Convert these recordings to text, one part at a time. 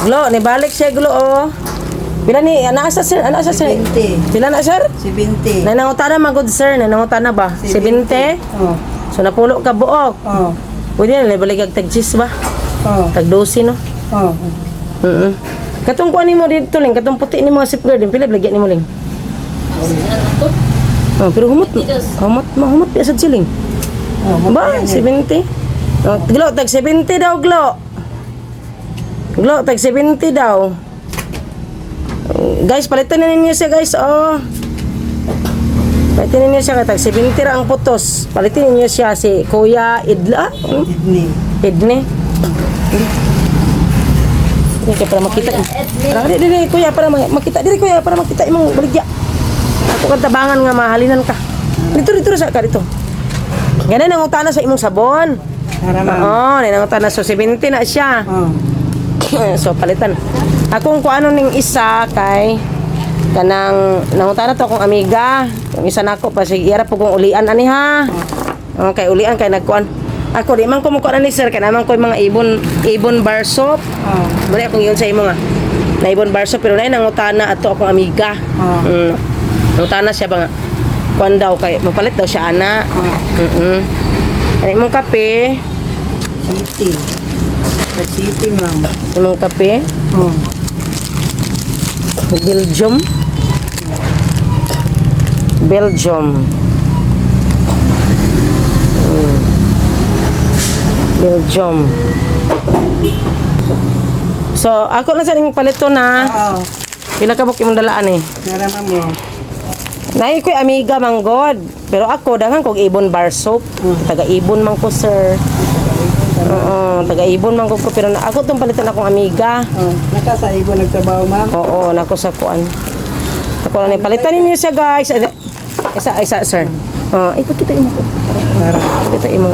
Glo, nibalik siya glo oh. Pila ni ana sa sir? Ana sa sir? 70. Pila na sir? 70. Nanangutana magud sir, nanangutana ba? 70. Oh. So napulo ka buok. Oh. Pwede na nibalik kag tag 10 ba? Oh. Tag 12 no. Oh. Katong kuan nimo dito ling, katong puti ni mga safeguard din pila blagyan nimo ling. Oh, pero humot pa sa siling. Oh. Ba, 70. Oh, glo tag 70 daw glo. Glo tag 70 daw. Guys, palitan na ninyo siya guys. Oh. Palitan ninyo siya tag 70 ra ang putos. Palitan ninyo siya si Kuya Idla. Idni. Idne. Ini kaya para makita. Parang dili kuya para makita diri kuya para makita imong baligya. Ako kan tabangan nga mahalinan ka. Dito sa ka dito. Ganun ang utana sa imong sabon. Oo, nang utana so 70 na siya. Oh. So palitan. Akong kuano ning isa kay kanang nangutana to akong amiga. Yung isa nako pa sige ira po kong ulian ani ha. Okay, ulian kay nagkuan. Ako di man ko mukuha ni sir kay naman ko yung mga ibon bar soap. Oh. Bali akong yun sa imo nga. Na ibon bar soap pero nay nangutana ato akong amiga. Nangutana siya ba nga kuan daw kay mapalit daw siya ana. Ano imong kape? City. Sa city, ma'am. Imong kape? Oh. Belgium. Belgium. Belgium. So, ako na sa ning palito na. Oh. Pila ka buk imong dalaan eh. Narama mo. Nay ko'y amiga manggod. Pero ako daghan kog ibon bar soap. Taga-ibon man ko, sir. Oo, taga-ibon man ko pero ako tong palitan akong amiga. Oh. Naka sa ibo nagtrabaho, ma'am. Oo, nako sa kuan. Ako na palitan ninyo siya, guys. Isa, sir. Oh, ipakita imo ko. Ipakita imo.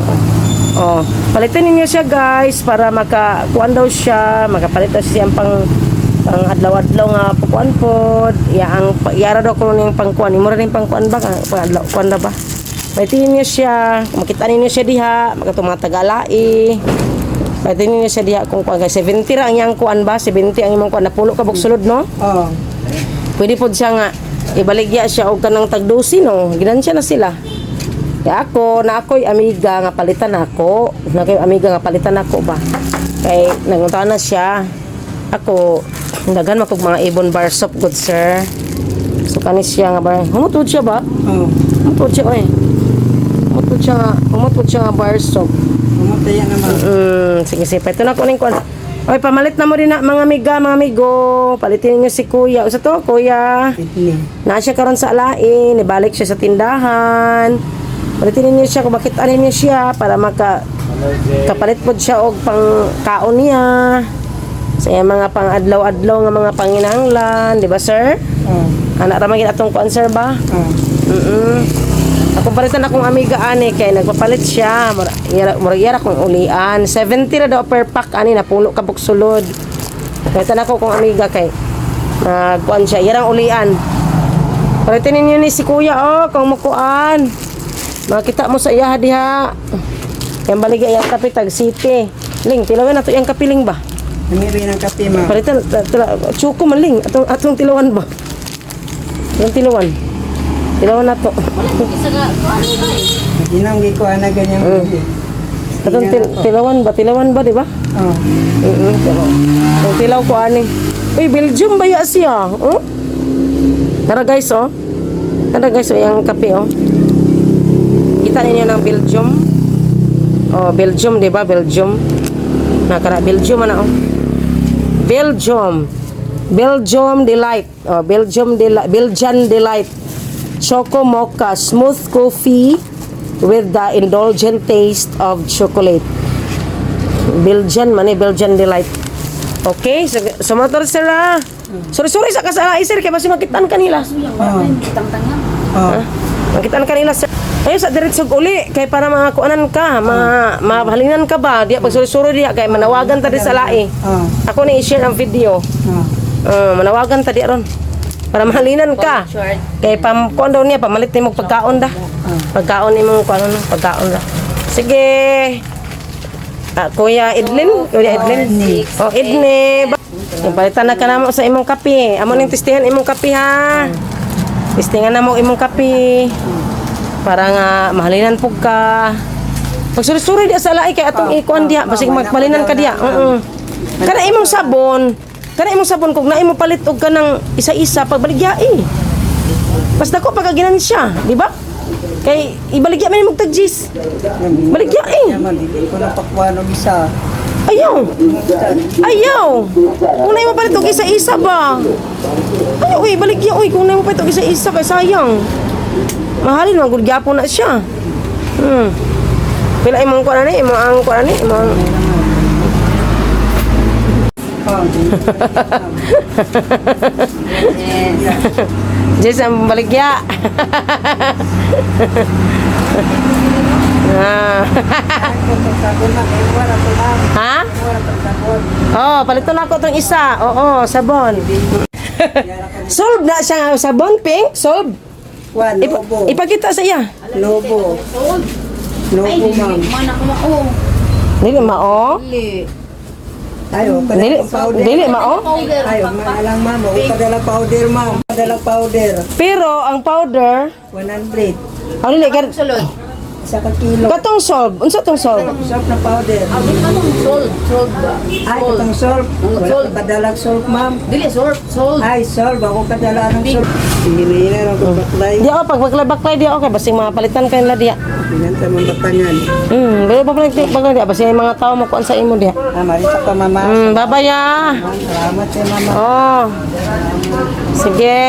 Oh, palitan ninyo siya, guys, para makakuan daw siya, makapalit daw siya pang adlaw-adlaw nga pukuan pod. Yara daw ko ning pangkuan. Imo ra ning pangkuan ba? Pang adlaw kuan na ba? Palitin niyo siya, makita ninyo siya diha, makatong mga tagalai. Palitin ninyo siya diha kung kuan kay 70 ra ang iyang kuan ba? 70 ang imong kuan napulo ka sulod no? Oh. Pwede pod siya nga ibaligya siya og kanang tag 12 no. Ginansya na sila. Kaya ako, na ako'y amiga nga palitan ako. Na ako'y amiga nga palitan ako ba. Kay nangunta na siya. Ako, dagan makog mga ibon bar soap, good sir. So kanis siya nga ba. Humutod siya ba? Oh. Humutod siya, oy. Humutod siya nga bar soap. Pumataya naman. Sige, ito na ko ning kuan. Oy, pamalit na mo din na mga amigo. Palitin niyo si kuya. Usa to, kuya. Idni. Na siya karon sa alain, ibalik siya sa tindahan. Palitin niyo siya kung bakit anin niyo siya para kapalit pod siya og pang kaon niya. Sa iyang mga pang adlaw-adlaw nga mga panginahanglan, di ba sir? Oh. Anak ra man gid atong kuan sir ba? Oh. Ako palitan akong amiga ani kay nagpapalit siya. Murag kong ulian. 70 ra daw per pack ani na puno ka sulod. Palitan ako kong amiga kay nagkuan siya. Yarang ulian. Palitin ninyo ni si kuya oh kung mukuan. Makita mo sa iya diha. Yang baligya yang kape tag city. Ling, tilawan nato yang kapiling ba? Namiri ng kape, ma'am. Palitan chuko man ling atong tilawan ba? Yung tilawan. Tilawan nato. Ginang ko ana ganyan. Atong tilawan ba di ba? Oh. Yung tilaw ko ani. Uy, Belgium ba ya siya? Oh? Tara guys oh. Tara guys oh yung kape oh. Kita ninyo ng Belgium. Oh, Belgium, di ba? Belgium. Nakara Belgium ano? Belgium Delight. Oh, Belgian Delight. Choco Mocha smooth coffee with the indulgent taste of chocolate. Belgian Delight. Okay, so motor sir ah. Sorry sa kasala sir kay basi makitaan kanila. Oh. Makitaan kanila sir. Ay sa diretsog uli kay para mga kuanan ka, mahalingnan ka ba? Diya pag suri-suri diya kay manawagan ta di sa lai. Ako ni i-share ang video. Manawagan ta di ron. Para mahalinan ka. Kay kuan daw niya pamalit nimo pagkaon da. Pagkaon nimo kuan pagkaon da. Sige. Kuya Edlin, Oh, Edne. Yung palitan na ka namo sa imong kape. Amo ning testingan imong kape ha. Testingan na mo imong kape. Para nga mahalinan pug ka. Pagsuri-suri dia sa laay kay atong ikuan dia, basig magpalinan ka dia. Kana imong sabon. Kana imong sabon kung na imong palit og kanang isa-isa pagbaligya Basta ko pagaginan siya, di ba? Kay ibaligya man imong tagjis. Baligya Naman, hindi ko napakwan og isa. Ayaw. Ayaw. Kung na mo palit og isa-isa ba? Ayaw, baligya kung na mo palit og isa-isa kay sayang. Mahalin man gud gyapon na siya. Pila imong kuan ani, imong ang kuan ani, imong Oh, Jess ang baligya. sabon na, wala ko lang. Ha? Wala ko sabon. Oh, palito na ako itong isa. Oo, sabon. Solve na siya nga sabon, Pink. Solve. Kwan, lobo. Ipakita sa iya. Lobo. Lobo, ma'am. Dili mao. Ayo, Dili, powder. dili mao. Ayo, lang ma'am. O padala powder, ma'am. Padala powder. Pero ang powder, 100. ang dili ka Isa ka kilo. katong solve. Unsa tong solve? Salt na powder. Ay, katong salt. Wala ka padalag salt, ma'am. Ay, salt. Ako kadala ng salt. Hihina lang ko baklay. Di ako pag baklay di ako kay basing mga palitan kay nila diya. Hinan sa mga batangan. Pero baklay diya basing mga tao mo kuan sa imo diya. Marita ka, mama. Bye-bye ah. Salamat sa mama. Oh. Sige.